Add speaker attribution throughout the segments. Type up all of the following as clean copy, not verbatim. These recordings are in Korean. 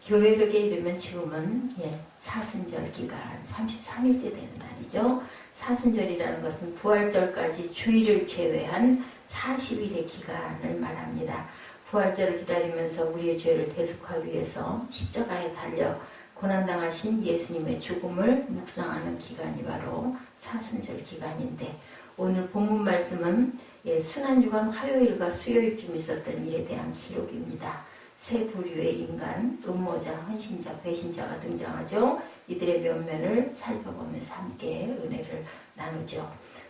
Speaker 1: 교회력에 이르면 지금은 사순절 기간 33일째 되는 날이죠. 사순절이라는 것은 부활절까지 주일을 제외한 40일의 기간을 말합니다. 부활절을 기다리면서 우리의 죄를 대속하기 위해서 십자가에 달려 고난당하신 예수님의 죽음을 묵상하는 기간이 바로 사순절 기간인데, 오늘 본문 말씀은 순환주간 화요일과 수요일쯤 있었던 일에 대한 기록입니다. 세 부류의 인간, 음모자, 헌신자, 배신자가 등장하죠. 이들의 면면을 살펴보면서 함께 은혜를 나누죠.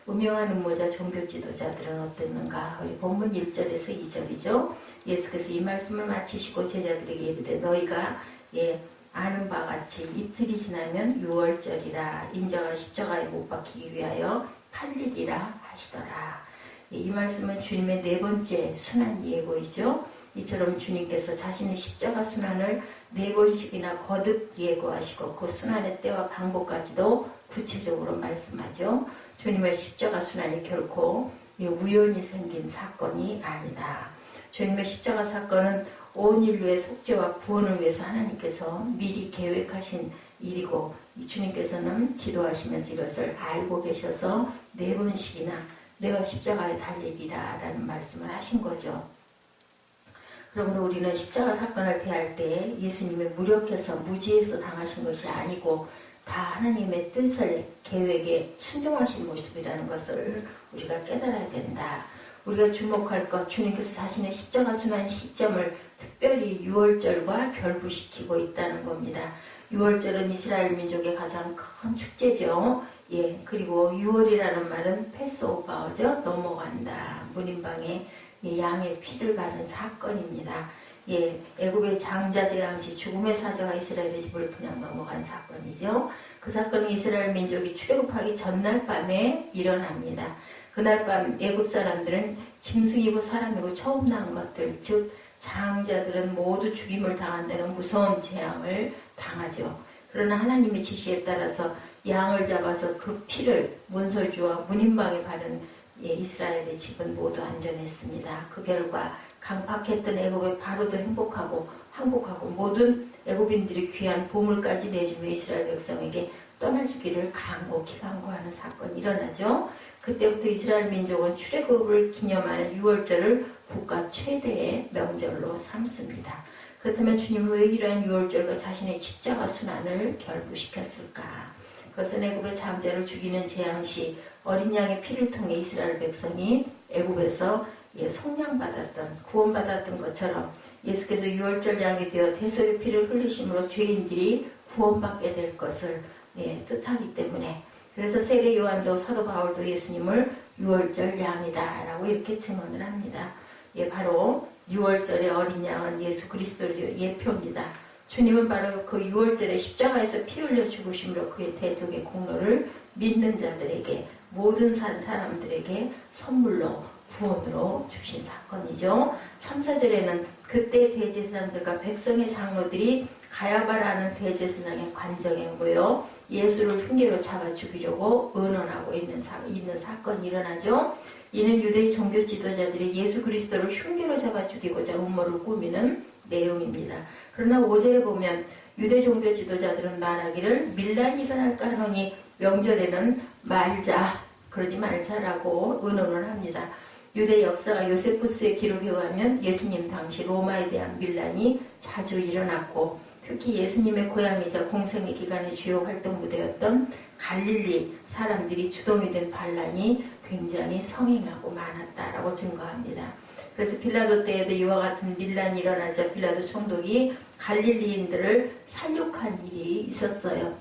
Speaker 1: 음흉한 음모자 종교 지도자들은 어땠는가? 우리 본문 1절에서 2절이죠. 예수께서 이 말씀을 마치시고 제자들에게 이르되 너희가 아는 바같이 이틀이 지나면 유월절이라 인자가 십자가에 못 박히기 위하여 팔리리라 하시더라. 이 말씀은 주님의 네 번째 순환 예고이죠. 이처럼 주님께서 자신의 십자가 순환을 4번씩이나 거듭 예고하시고 그 순환의 때와 방법까지도 구체적으로 말씀하죠. 주님의 십자가 순환이 결코 우연히 생긴 사건이 아니다. 주님의 십자가 사건은 온 인류의 속죄와 구원을 위해서 하나님께서 미리 계획하신 일이고, 주님께서는 기도하시면서 이것을 알고 계셔서 4번씩이나 내가 십자가에 달리리라 라는 말씀을 하신 거죠. 그러므로 우리는 십자가 사건을 대할 때 예수님의 무력해서 무지해서 당하신 것이 아니고 다 하나님의 뜻을 계획에 순종하신 모습이라는 것을 우리가 깨달아야 된다. 우리가 주목할 것, 주님께서 자신의 십자가 순환 시점을 특별히 유월절과 결부시키고 있다는 겁니다. 유월절은 이스라엘 민족의 가장 큰 축제죠. 그리고 유월이라는 말은 패스오버죠. 넘어간다. 문인방에 양의 피를 바른 사건입니다. 애굽의 장자 재앙시 죽음의 사자가 이스라엘의 집을 그냥 넘어간 사건이죠. 그 사건은 이스라엘 민족이 출애굽하기 전날 밤에 일어납니다. 그날 밤 애굽 사람들은 짐승이고 사람이고 처음 난 것들, 즉 장자들은 모두 죽임을 당한다는 무서운 재앙을 당하죠. 그러나 하나님의 지시에 따라서 양을 잡아서 그 피를 문설주와 문인방에 바른 이스라엘의 집은 모두 안전했습니다. 그 결과 강팍했던 애굽의 바로도 행복하고 항복하고 모든 애굽인들이 귀한 보물까지 내주며 이스라엘 백성에게 떠나주기를 간곡히 간구하는 사건이 일어나죠. 그때부터 이스라엘 민족은 출애굽을 기념하는 유월절을 국가 최대의 명절로 삼습니다. 그렇다면 주님은 왜 이러한 유월절과 자신의 십자가 순환을 결부시켰을까? 그것은 애굽의 장자를 죽이는 재앙시 어린 양의 피를 통해 이스라엘 백성이 애굽에서 속량받았던, 구원받았던 것처럼 예수께서 유월절 양이 되어 대속의 피를 흘리심으로 죄인들이 구원받게 될 것을 뜻하기 때문에, 그래서 세례 요한도 사도 바울도 예수님을 유월절 양이다 라고 이렇게 증언을 합니다. 바로 유월절의 어린 양은 예수 그리스도의 예표입니다. 주님은 바로 그 유월절에 십자가에서 피 흘려 죽으심으로 그의 대속의 공로를 믿는 자들에게, 모든 사람들에게 선물로 구원으로 주신 사건이죠. 3, 4절에는 그때 대제사장들과 백성의 장로들이 가야바라는 대제사장의 관정에 모여 예수를 흉계로 잡아 죽이려고 의논하고 있는 사건이 일어나죠. 이는 유대의 종교 지도자들이 예수 그리스도를 흉계로 잡아 죽이고자 음모를 꾸미는 내용입니다. 그러나 5절에 보면 유대 종교 지도자들은 말하기를 밀란이 일어날까 하노니 명절에는 그러지 말자라고 의논을 합니다. 유대 역사가 요세푸스의 기록에 의하면 예수님 당시 로마에 대한 밀란이 자주 일어났고, 특히 예수님의 고향이자 공생의 기간의 주요 활동 무대였던 갈릴리 사람들이 주동이 된 반란이 굉장히 성행하고 많았다라고 증거합니다. 그래서 빌라도 때에도 이와 같은 밀란이 일어나자 빌라도 총독이 갈릴리인들을 살육한 일이 있었어요.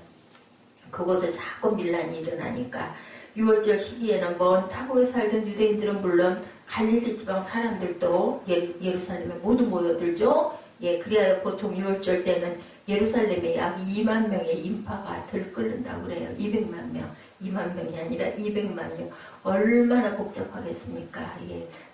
Speaker 1: 그곳에 자꾸 밀란이 일어나니까 유월절 시기에는 먼 타국에 살던 유대인들은 물론 갈릴리 지방 사람들도 예루살렘에 모두 모여들죠. 그래야 보통 유월절 때는 예루살렘에 약 2만 명의 인파가 들끓는다고 그래요. 200만 명. 2만 명이 아니라 200만 명. 얼마나 복잡하겠습니까?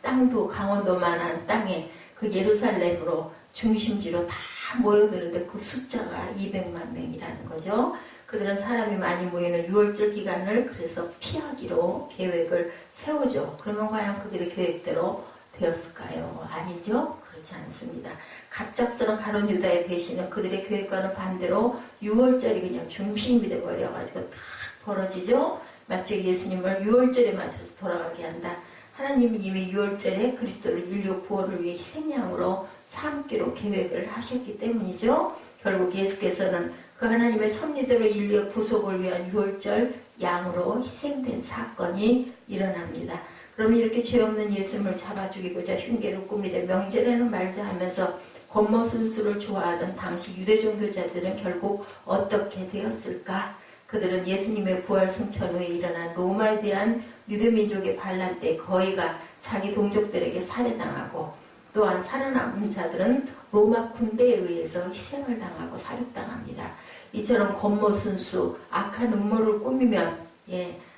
Speaker 1: 땅도 강원도만한 땅에 그 예루살렘으로 중심지로 다 모여드는데 그 숫자가 200만 명이라는 거죠. 그들은 사람이 많이 모이는 유월절 기간을 그래서 피하기로 계획을 세우죠. 그러면 과연 그들의 계획대로 되었을까요? 아니죠. 그렇지 않습니다. 갑작스런 가룟 유다의 배신은 그들의 계획과는 반대로 6월절이 그냥 중심이 되어버려가지고 탁 벌어지죠. 마치 예수님을 6월절에 맞춰서 돌아가게 한다. 하나님은 이미 6월절에 그리스도를 인류 구원을 위해 희생양으로 삼기로 계획을 하셨기 때문이죠. 결국 예수께서는 그 하나님의 섭리대로 인류의 구속을 위한 6월절 양으로 희생된 사건이 일어납니다. 그럼 이렇게 죄 없는 예수님을 잡아 죽이고자 흉계를 꾸미되 명절에는 말자 하면서 권모순수를 좋아하던 당시 유대 종교자들은 결국 어떻게 되었을까? 그들은 예수님의 부활 승천 후에 일어난 로마에 대한 유대민족의 반란 때 거의가 자기 동족들에게 살해당하고 또한 살아남은 자들은 로마 군대에 의해서 희생을 당하고 사륙당합니다. 이처럼 권모순수, 악한 음모를 꾸미면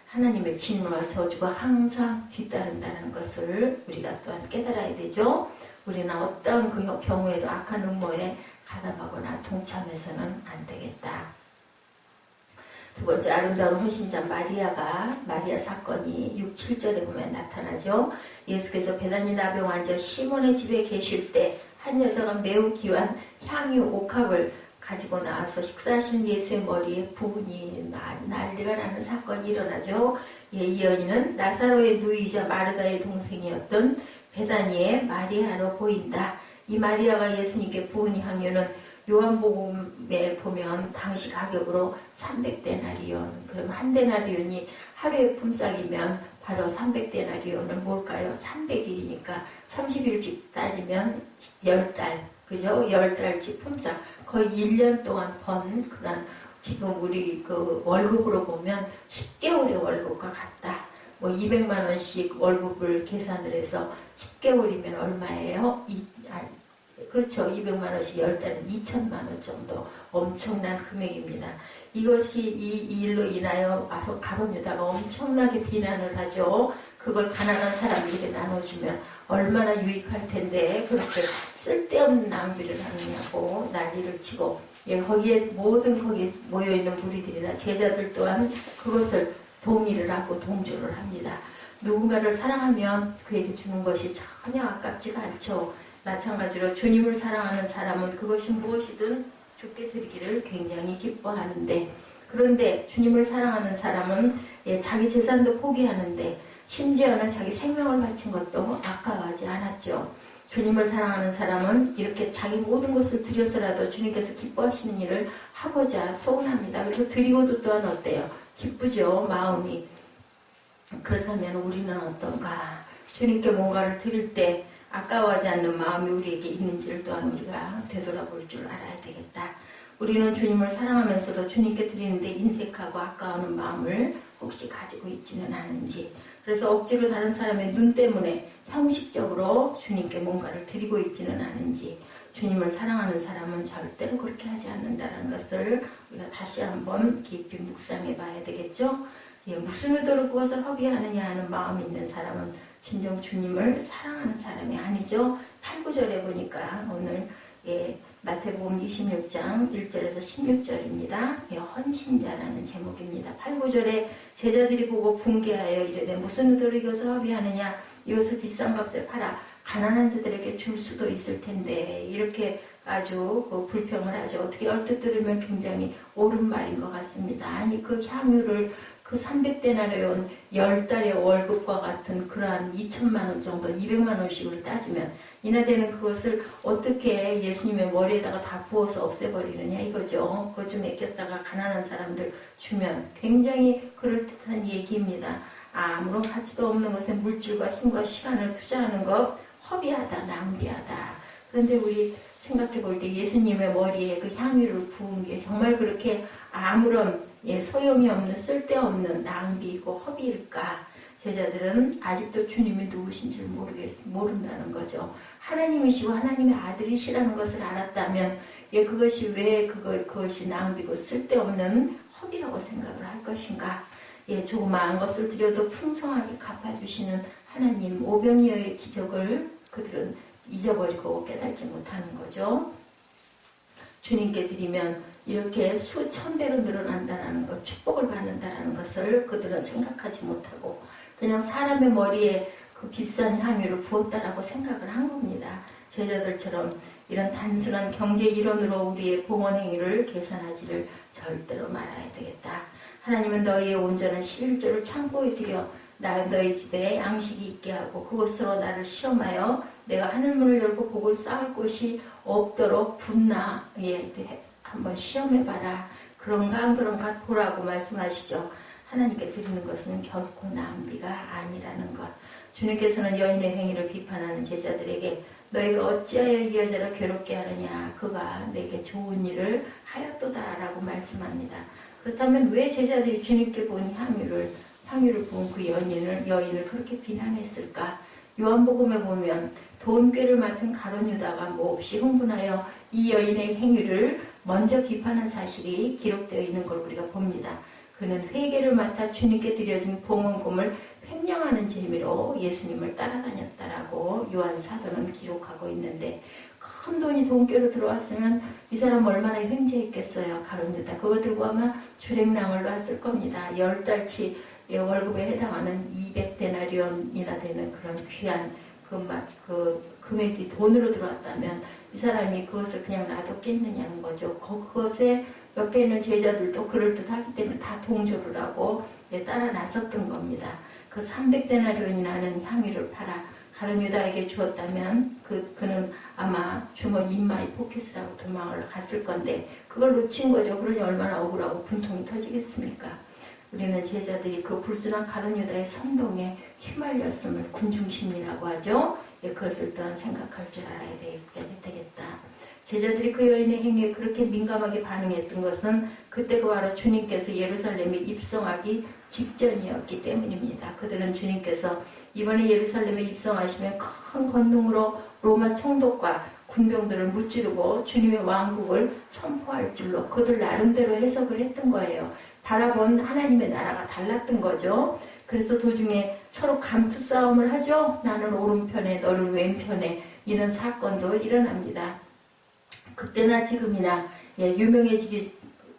Speaker 1: 하나님의 진노와 저주가 항상 뒤따른다는 것을 우리가 또한 깨달아야 되죠. 우리는 어떤 그 경우에도 악한 음모에 가담하거나 동참해서는 안 되겠다. 두 번째, 아름다운 헌신자 마리아 사건이 6, 7절에 보면 나타나죠. 예수께서 베다니 나병 환자 시몬의 집에 계실 때 한 여자가 매우 귀한 향유 옥합을 가지고 나와서 식사하신 예수의 머리에 부으니 난리가 나는 사건이 일어나죠. 이 여인은 나사로의 누이이자 마르다의 동생이었던 베다니의 마리아로 보인다. 이 마리아가 예수님께 부은 향유는 요한복음에 보면 당시 가격으로 300데나리온, 그럼 한 데나리온이 하루의 품삯이면 바로 300데나리온은 뭘까요? 300일이니까 30일씩 따지면 10달, 그죠? 10달치 품삯, 거의 1년 동안 번 그런, 지금 우리 그 월급으로 보면 10개월의 월급과 같다. 뭐 200만 원씩 월급을 계산을 해서 10개월이면 얼마예요? 그렇죠. 200만 원씩 10달은 2천만 원 정도, 엄청난 금액입니다. 이것이 이 일로 인하여 가룟 유다가 엄청나게 비난을 하죠. 그걸 가난한 사람들에게 나눠주면 얼마나 유익할 텐데 그렇게 쓸데없는 낭비를 하느냐고 난리를 치고, 거기에 모여있는 무리들이나 제자들 또한 그것을 동의를 하고 동조를 합니다. 누군가를 사랑하면 그에게 주는 것이 전혀 아깝지가 않죠. 마찬가지로 주님을 사랑하는 사람은 그것이 무엇이든 주께 드리기를 굉장히 기뻐하는데, 그런데 주님을 사랑하는 사람은 자기 재산도 포기하는데 심지어는 자기 생명을 바친 것도 아까워하지 않았죠. 주님을 사랑하는 사람은 이렇게 자기 모든 것을 드려서라도 주님께서 기뻐하시는 일을 하고자 소원합니다. 그리고 드리고도 또한 어때요? 기쁘죠, 마음이. 그렇다면 우리는 어떤가? 주님께 뭔가를 드릴 때 아까워하지 않는 마음이 우리에게 있는지를 또한 우리가 되돌아볼 줄 알아야 되겠다. 우리는 주님을 사랑하면서도 주님께 드리는데 인색하고 아까워하는 마음을 혹시 가지고 있지는 않은지, 그래서 억지로 다른 사람의 눈 때문에 형식적으로 주님께 뭔가를 드리고 있지는 않은지, 주님을 사랑하는 사람은 절대로 그렇게 하지 않는다는 것을 우리가 다시 한번 깊이 묵상해 봐야 되겠죠. 무슨 의도로 그것을 허비하느냐 하는 마음이 있는 사람은 진정 주님을 사랑하는 사람이 아니죠. 8, 9절에 보니까 오늘 마태복음 26장 1절에서 16절입니다. 헌신자라는 제목입니다. 8, 9절에 제자들이 보고 붕괴하여 이르되 무슨 의도로 이것을 허비하느냐, 이것을 비싼 값에 팔아 가난한 자들에게 줄 수도 있을 텐데, 이렇게 아주 불평을 하죠. 어떻게 얼핏 들으면 굉장히 옳은 말인 것 같습니다. 아니 그 향유를 그 300데나리온 10달의 월급과 같은 그러한 2천만 원 정도, 200만 원씩을 따지면 이나되는 그것을 어떻게 예수님의 머리에다가 다 부어서 없애버리느냐 이거죠. 그것 좀 아꼈다가 가난한 사람들 주면 굉장히 그럴듯한 얘기입니다. 아무런 가치도 없는 것에 물질과 힘과 시간을 투자하는 것 허비하다, 낭비하다. 그런데 우리 생각해 볼 때 예수님의 머리에 그 향유를 부은 게 정말 그렇게 아무런 소용이 없는, 쓸데없는 낭비이고 허비일까? 제자들은 아직도 주님이 누구신지를 모른다는 거죠. 하나님이시고 하나님의 아들이시라는 것을 알았다면 그것이 왜 그것이 낭비고 쓸데없는 허비라고 생각을 할 것인가? 조그마한 것을 드려도 풍성하게 갚아주시는 하나님 오병이어의 기적을 그들은 잊어버리고 깨닫지 못하는 거죠. 주님께 드리면 이렇게 수천 배로 늘어난다는 것, 축복을 받는다는 것을 그들은 생각하지 못하고 그냥 사람의 머리에 그 비싼 향유를 부었다라고 생각을 한 겁니다. 제자들처럼 이런 단순한 경제 이론으로 우리의 봉헌 행위를 계산하지를 절대로 말아야 되겠다. 하나님은 너희의 온전한 실조를 창고에 들여 너희 집에 양식이 있게 하고 그것으로 나를 시험하여 내가 하늘문을 열고 복을 쌓을 곳이 없도록 분나에 한번 시험해봐라. 그런가 안 그런가 보라고 말씀하시죠. 하나님께 드리는 것은 결코 낭비가 아니라는 것. 주님께서는 여인의 행위를 비판하는 제자들에게 너희가 어찌하여 이 여자를 괴롭게 하느냐, 그가 내게 좋은 일을 하였도다 라고 말씀합니다. 그렇다면 왜 제자들이 주님께 본 향유를 본 그 여인을 그렇게 비난했을까? 요한복음에 보면 돈꾀를 맡은 가룟 유다가 몹시 흥분하여 이 여인의 행위를 먼저 비판한 사실이 기록되어 있는 걸 우리가 봅니다. 그는 회개를 맡아 주님께 드려진 봉헌금을 횡령하는 재미로 예수님을 따라다녔다라고 요한 사도는 기록하고 있는데, 큰 돈이 돈꾀로 들어왔으면 이 사람 얼마나 횡재했겠어요. 가룟 유다. 그거 들고 아마 주랭랑을 놨을 겁니다. 10달치 월급에 해당하는 200데나리온이나 되는 그런 귀한 그 금액이 돈으로 들어왔다면 이 사람이 그것을 그냥 놔뒀겠느냐는 거죠. 그것에 옆에 있는 제자들도 그럴듯하기 때문에 다 동조를 하고 따라 나섰던 겁니다. 그 300데나리온이라는 향유를 팔아 가룟 유다에게 주었다면 그는 아마 주머니 인마이 포켓을 하고 도망을 갔을 건데 그걸 놓친 거죠. 그러니 얼마나 억울하고 분통이 터지겠습니까? 우리는 제자들이 그 불순한 가룟 유다의 선동에 휘말렸음을 군중심리라고 하죠. 그것을 또한 생각할 줄 알아야 되겠다. 제자들이 그 여인의 행위에 그렇게 민감하게 반응했던 것은 그때가 바로 주님께서 예루살렘에 입성하기 직전이었기 때문입니다. 그들은 주님께서 이번에 예루살렘에 입성하시면 큰 권능으로 로마 총독과 군병들을 무찌르고 주님의 왕국을 선포할 줄로 그들 나름대로 해석을 했던 거예요. 바라본 하나님의 나라가 달랐던 거죠. 그래서 도중에 서로 감투 싸움을 하죠. 나는 오른편에 너는 왼편에, 이런 사건도 일어납니다. 그때나 지금이나 유명해지기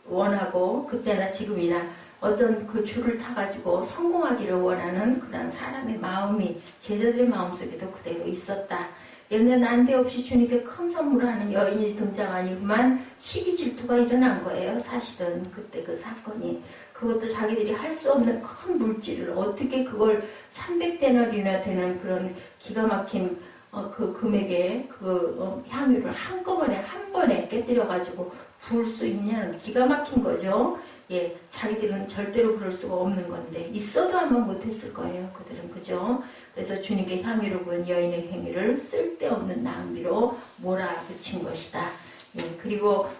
Speaker 1: 원하고 그때나 지금이나 어떤 그 줄을 타가지고 성공하기를 원하는 그런 사람의 마음이 제자들의 마음속에도 그대로 있었다. 예전에 난데없이 주님께 큰 선물을 하는 여인이 등장하니만 시기 질투가 일어난 거예요. 사실은 그때 그 사건이. 그것도 자기들이 할 수 없는 큰 물질을 어떻게 그걸 300데나리나 되는 그런 기가 막힌 그 금액의 향유를 한꺼번에 한 번에 깨뜨려가지고 부을 수 있냐는 기가 막힌 거죠. 자기들은 절대로 그럴 수가 없는 건데 있어도 아마 못했을 거예요. 그들은. 그죠? 그래서 주님께 향유를 부은 여인의 행위를 쓸데없는 낭비로 몰아붙인 것이다. 그리고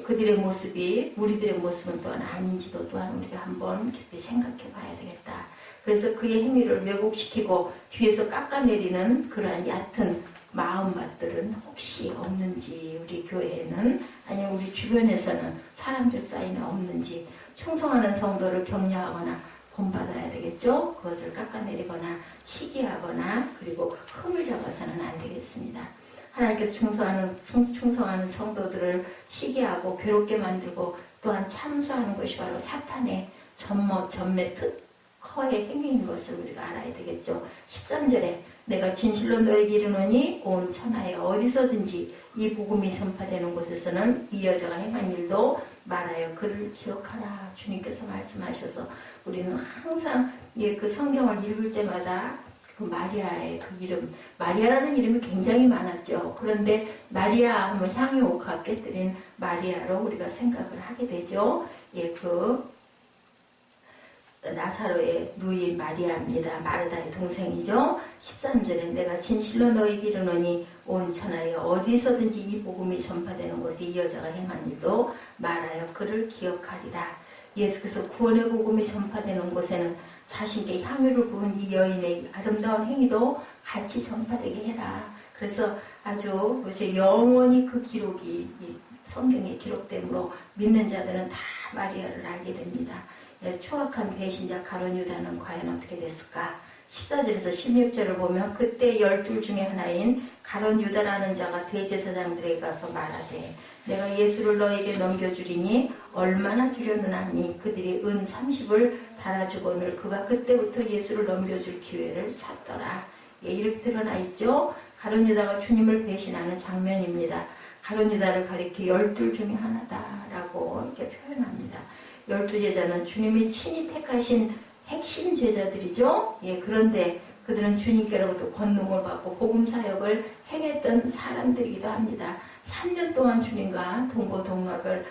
Speaker 1: 그들의 모습이 우리들의 모습은 또한 아닌지도 또한 우리가 한번 깊이 생각해 봐야 되겠다. 그래서 그의 행위를 왜곡시키고 뒤에서 깎아내리는 그러한 얕은 마음밭들은 혹시 없는지, 우리 교회에는 아니면 우리 주변에서는 사람들 사이에 없는지, 충성하는 성도를 격려하거나 본받아야 되겠죠. 그것을 깎아내리거나 시기하거나 그리고 흠을 잡아서는 안 되겠습니다. 하나님께서 충성하는 성도들을 시기하고 괴롭게 만들고 또한 참수하는 것이 바로 사탄의 전매 특허의 행위인 것을 우리가 알아야 되겠죠. 13절에 내가 진실로 너에게 이르노니 온 천하에 어디서든지 이 복음이 전파되는 곳에서는 이 여자가 행한 일도 말하여 그를 기억하라. 주님께서 말씀하셔서 우리는 항상 그 성경을 읽을 때마다 그 마리아의 그 이름, 마리아라는 이름이 굉장히 많았죠. 그런데 마리아 하면 향유 옥합 깨뜨린 마리아로 우리가 생각을 하게 되죠. 나사로의 누이 마리아입니다. 마르다의 동생이죠. 13절에 내가 진실로 너희에게 이르노니 온 천하에 어디서든지 이 복음이 전파되는 곳에 이 여자가 행한 일도 말하여 그를 기억하리라. 예수께서 구원의 복음이 전파되는 곳에는 자신께 향유를 부은 이 여인의 아름다운 행위도 같이 전파되게 해라. 그래서 아주 영원히 그 기록이 성경에 기록되므로 믿는 자들은 다 마리아를 알게 됩니다. 추악한 배신자 가룟 유다는 과연 어떻게 됐을까? 14절에서 16절을 보면 그때 12 중에 하나인 가룟 유다라는 자가 대제사장들에게 가서 말하되 내가 예수를 너에게 넘겨주리니 얼마나 주려는 하니 그들이 은 30을 달아주거늘 그가 그때부터 예수를 넘겨줄 기회를 찾더라. 이렇게 드러나 있죠. 가룟 유다가 주님을 배신하는 장면입니다. 가룟 유다를 가리켜 12 중에 하나다라고 이렇게 표현합니다. 12제자는 주님이 친히 택하신 핵심 제자들이죠. 예, 그런데 그들은 주님께로부터 권능을 받고 복음 사역을 행했던 사람들이기도 합니다. 3년 동안 주님과 동고동락을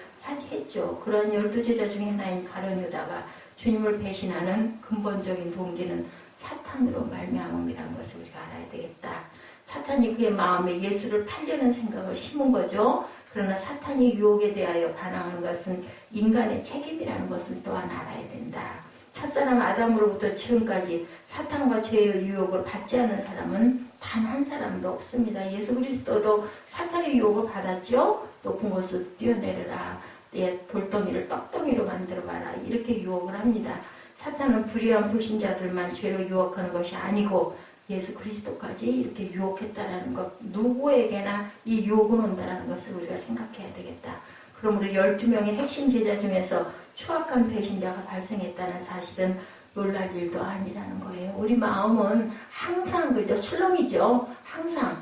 Speaker 1: 했죠. 그런 12제자 중에 하나인 가룟 유다가 주님을 배신하는 근본적인 동기는 사탄으로 말미암음이라는 것을 우리가 알아야 되겠다. 사탄이 그의 마음에 예수를 팔려는 생각을 심은 거죠. 그러나 사탄이 유혹에 대하여 반항하는 것은 인간의 책임이라는 것을 또한 알아야 된다. 첫사람 아담으로부터 지금까지 사탄과 죄의 유혹을 받지 않은 사람은 단 한 사람도 없습니다. 예수 그리스도도 사탄의 유혹을 받았죠. 높은 곳을 뛰어내려라. 내 돌덩이를 떡덩이로 만들어봐라. 이렇게 유혹을 합니다. 사탄은 불의한 불신자들만 죄로 유혹하는 것이 아니고 예수 그리스도까지 이렇게 유혹했다라는 것, 누구에게나 이 유혹은 온다라는 것을 우리가 생각해야 되겠다. 그러므로 12명의 핵심 제자 중에서 추악한 배신자가 발생했다는 사실은 놀랄 일도 아니라는 거예요. 우리 마음은 항상 그저 출렁이죠. 항상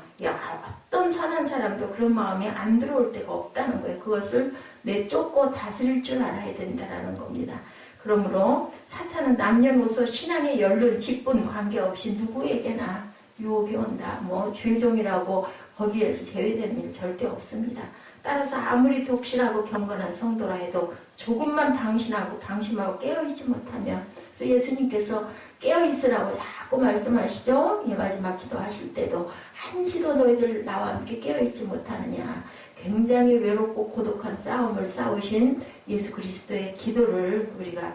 Speaker 1: 어떤 선한 사람도 그런 마음이 안 들어올 때가 없다는 거예요. 그것을 내쫓고 다스릴 줄 알아야 된다는 겁니다. 그러므로 사탄은 남녀노소 신앙에 연륜, 직분 관계없이 누구에게나 유혹이 온다. 뭐 죄종이라고 거기에서 제외되는 일 절대 없습니다. 따라서 아무리 독실하고 경건한 성도라 해도 조금만 방심하고 깨어있지 못하면, 그래서 예수님께서 깨어있으라고 자꾸 말씀하시죠. 마지막 기도하실 때도 한시도 너희들 나와 함께 깨어있지 못하느냐. 굉장히 외롭고 고독한 싸움을 싸우신 예수 그리스도의 기도를 우리가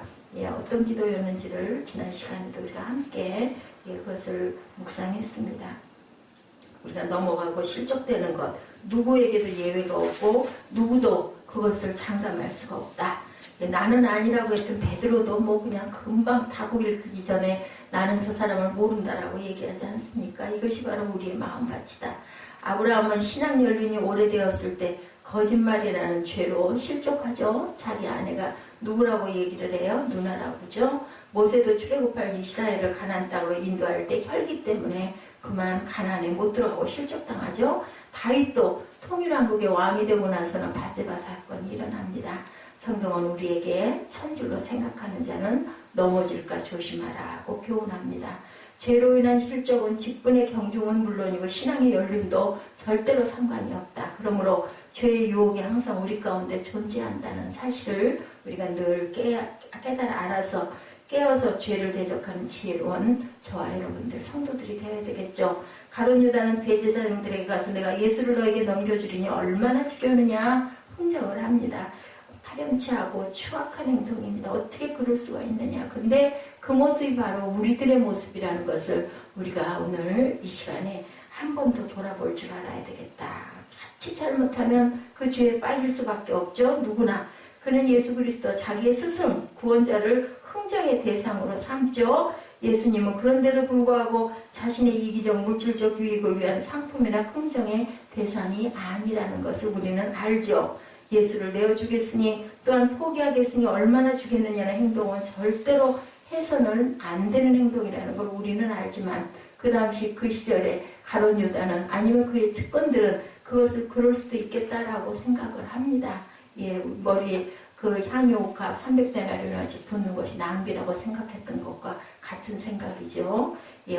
Speaker 1: 어떤 기도였는지를 지난 시간에도 우리가 함께 그것을 묵상했습니다. 우리가 넘어가고 실족되는 것, 누구에게도 예외가 없고 누구도 그것을 장담할 수가 없다. 나는 아니라고 했던 베드로도 뭐 그냥 금방 타국일 이전에 나는 저 사람을 모른다라고 얘기하지 않습니까? 이것이 바로 우리의 마음밭이다. 아브라함은 신앙 연륜이 오래되었을 때 거짓말이라는 죄로 실족하죠. 자기 아내가 누구라고 얘기를 해요? 누나라고 그러죠. 모세도 출애굽할 이스라엘을 가나안 땅으로 인도할 때 혈기 때문에 그만 가나안에 못 들어가고 실족당하죠. 다윗도 통일왕국의 왕이 되고 나서는 바세바 사건이 일어납니다. 성경은 우리에게 선줄로 생각하는 자는 넘어질까 조심하라고 교훈합니다. 죄로 인한 실족은 직분의 경중은 물론이고 신앙의 연륜도 절대로 상관이 없다. 그러므로 죄의 유혹이 항상 우리 가운데 존재한다는 사실을 우리가 늘 깨달아 알아서 깨어서 죄를 대적하는 지혜로운 저와 여러분들 성도들이 되어야 되겠죠. 가룟 유다는 대제사장들에게 가서 내가 예수를 너에게 넘겨주리니 얼마나 주려느냐 흥정을 합니다. 파렴치하고 추악한 행동입니다. 어떻게 그럴 수가 있느냐. 근데 그 모습이 바로 우리들의 모습이라는 것을 우리가 오늘 이 시간에 한 번 더 돌아볼 줄 알아야 되겠다. 같이 잘못하면 그 죄에 빠질 수밖에 없죠. 누구나. 그는 예수 그리스도 자기의 스승, 구원자를 흥정의 대상으로 삼죠. 예수님은 그런데도 불구하고 자신의 이기적 물질적 유익을 위한 상품이나 흥정의 대상이 아니라는 것을 우리는 알죠. 예수를 내어주겠으니 또한 포기하겠으니 얼마나 주겠느냐는 행동은 절대로 해서는 안 되는 행동이라는 걸 우리는 알지만 그 당시 그 시절에 가룟 유다는 아니면 그의 측근들은 그것을 그럴 수도 있겠다라고 생각을 합니다. 머리에 그 향유옥합 300데나리온을 붓는 것이 낭비라고 생각했던 것과 같은 생각이죠.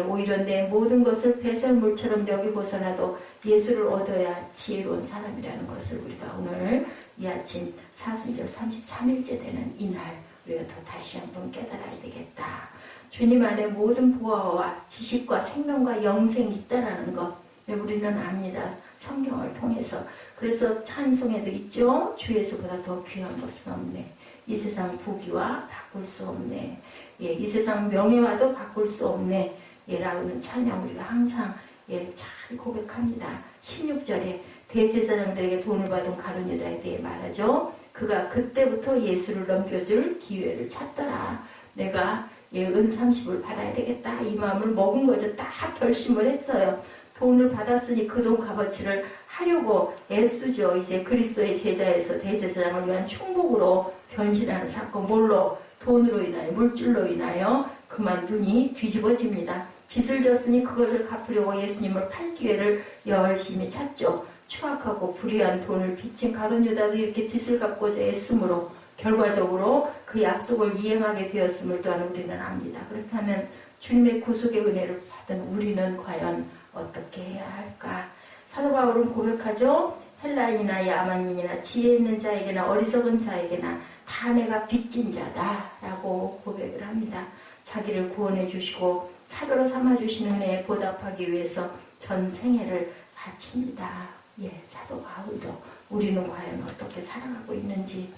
Speaker 1: 오히려 내 모든 것을 배설물처럼 여기고서라도 예수를 얻어야 지혜로운 사람이라는 것을 우리가 오늘 이 아침 사순절 33일째 되는 이날 우리가 또 다시 한번 깨달아야 되겠다. 주님 안에 모든 보화와 지식과 생명과 영생이 있다라는 것 우리는 압니다. 성경을 통해서. 그래서 찬송에도 있죠. 주 예수보다 더 귀한 것은 없네. 이 세상 부귀와 바꿀 수 없네. 이 세상 명예와도 바꿀 수 없네. 라는 찬양 우리가 항상 잘 고백합니다. 16절에 대제사장들에게 돈을 받은 가룟 유다에 대해 말하죠. 그가 그때부터 예수를 넘겨줄 기회를 찾더라. 내가 은 30을 받아야 되겠다. 이 마음을 먹은 거죠. 딱 결심을 했어요. 돈을 받았으니 그 돈 값어치를 하려고 애쓰죠. 이제 그리스도의 제자에서 대제사장을 위한 충복으로 변신하는 사건. 뭘로? 돈으로 인하여 물질로 인하여 그만 눈이 뒤집어집니다. 빚을 졌으니 그것을 갚으려고 예수님을 팔 기회를 열심히 찾죠. 추악하고 불의한 돈을 빚진 가룟 유다도 이렇게 빚을 갚고자 애쓰므로 결과적으로 그 약속을 이행하게 되었음을 또한 우리는 압니다. 그렇다면 주님의 구속의 은혜를 받은 우리는 과연 어떻게 해야 할까? 사도 바울은 고백하죠. 헬라인이나 야만인이나 지혜 있는 자에게나 어리석은 자에게나 다 내가 빚진 자다 라고 고백을 합니다. 자기를 구원해 주시고 사도로 삼아 주시는 은혜에 보답하기 위해서 전 생애를 바칩니다. 예, 사도 바울도 우리는 과연 어떻게 살아가고 있는지,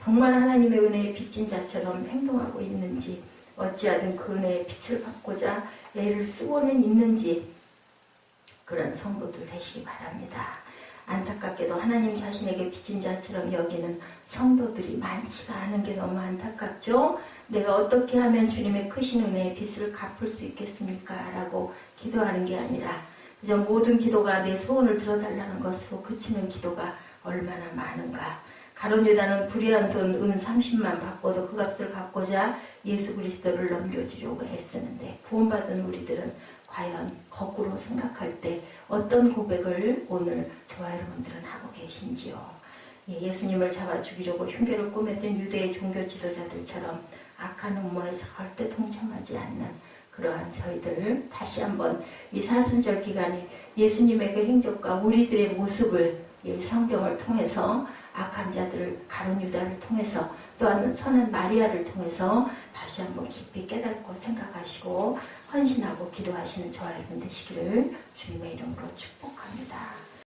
Speaker 1: 정말 하나님의 은혜에 빚진 자처럼 행동하고 있는지, 어찌하든 그 은혜의 빛을 받고자 애를 쓰고는 있는지, 그런 성도들 되시기 바랍니다. 안타깝게도 하나님 자신에게 빚진 자처럼 여기는 성도들이 많지가 않은 게 너무 안타깝죠. 내가 어떻게 하면 주님의 크신 은혜의 빚을 갚을 수 있겠습니까? 라고 기도하는 게 아니라 그저 모든 기도가 내 소원을 들어달라는 것으로 그치는 기도가 얼마나 많은가. 가룟 유다는 불의한 돈 은 30만 받고도 그 값을 갚고자 예수 그리스도를 넘겨주려고 애쓰는데, 구원받은 우리들은 과연 거꾸로 생각할 때 어떤 고백을 오늘 저와 여러분들은 하고 계신지요? 예수님을 잡아 죽이려고 흉계를 꾸몄던 유대의 종교 지도자들처럼 악한 음모에 절대 동참하지 않는 그러한 저희들, 다시 한번 이 사순절 기간에 예수님의 그 행적과 우리들의 모습을 이 성경을 통해서, 악한 자들을 가룟 유다를 통해서, 또한 선한 마리아를 통해서 다시 한번 깊이 깨닫고 생각하시고 헌신하고 기도하시는 저와 여러분 되시기를 주님의 이름으로 축복합니다.